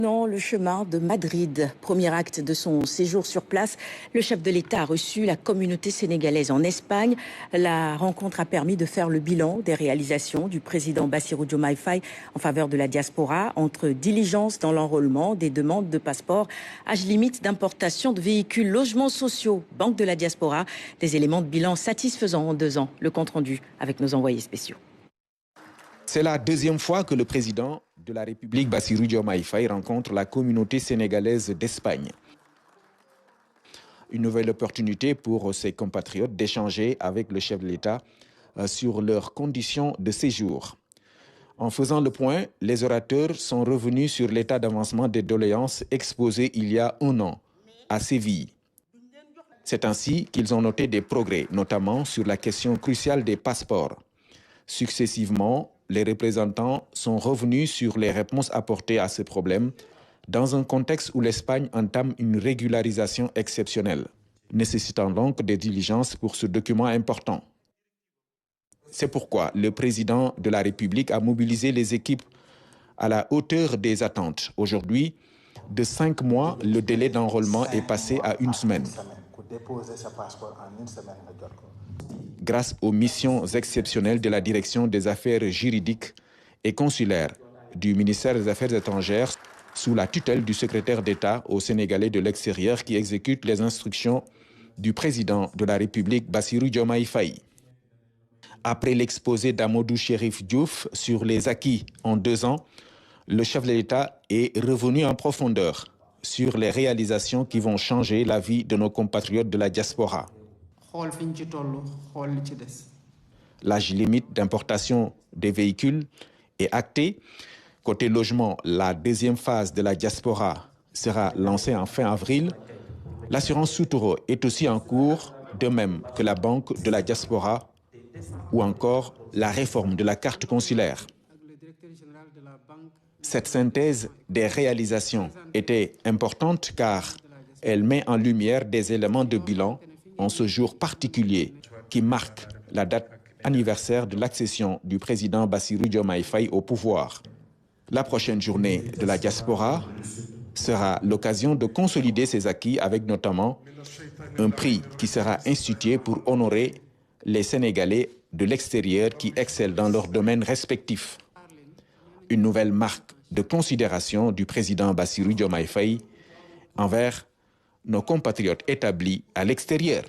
Non, le chemin de Madrid. Premier acte de son séjour sur place, le chef de l'État a reçu la communauté sénégalaise en Espagne. La rencontre a permis de faire le bilan des réalisations du président Bassirou Diomaye Faye en faveur de la diaspora, entre diligence dans l'enrôlement, des demandes de passeport, âge limite d'importation de véhicules, logements sociaux, banque de la diaspora, des éléments de bilan satisfaisants en 2 ans. Le compte-rendu avec nos envoyés spéciaux. C'est la deuxième fois que le président de la République, Bassirou Diomaye Faye, rencontre la communauté sénégalaise d'Espagne. Une nouvelle opportunité pour ses compatriotes d'échanger avec le chef de l'État sur leurs conditions de séjour. En faisant le point, les orateurs sont revenus sur l'état d'avancement des doléances exposées il y a 1 an à Séville. C'est ainsi qu'ils ont noté des progrès, notamment sur la question cruciale des passeports. Successivement, les représentants sont revenus sur les réponses apportées à ce problème dans un contexte où l'Espagne entame une régularisation exceptionnelle, nécessitant donc des diligences pour ce document important. C'est pourquoi le président de la République a mobilisé les équipes à la hauteur des attentes. Aujourd'hui, de 5 mois, le délai d'enrôlement est passé à 1 semaine. Grâce aux missions exceptionnelles de la Direction des affaires juridiques et consulaires du ministère des Affaires étrangères, sous la tutelle du secrétaire d'État aux Sénégalais de l'extérieur qui exécute les instructions du président de la République, Bassirou Diomaye Faye. Après l'exposé d'Amadou Chérif Diouf sur les acquis en 2 ans, le chef de l'État est revenu en profondeur sur les réalisations qui vont changer la vie de nos compatriotes de la diaspora. L'âge limite d'importation des véhicules est acté. Côté logement, la deuxième phase de la diaspora sera lancée en fin avril. L'assurance Soutoro est aussi en cours, de même que la banque de la diaspora ou encore la réforme de la carte consulaire. Cette synthèse des réalisations était importante car elle met en lumière des éléments de bilan en ce jour particulier qui marque la date anniversaire de l'accession du président Bassirou Diomaye Faye au pouvoir. La prochaine journée de la diaspora sera l'occasion de consolider ces acquis avec notamment un prix qui sera institué pour honorer les Sénégalais de l'extérieur qui excellent dans leurs domaines respectifs. Une nouvelle marque de considération du président Bassirou Diomaye Faye envers nos compatriotes établis à l'extérieur.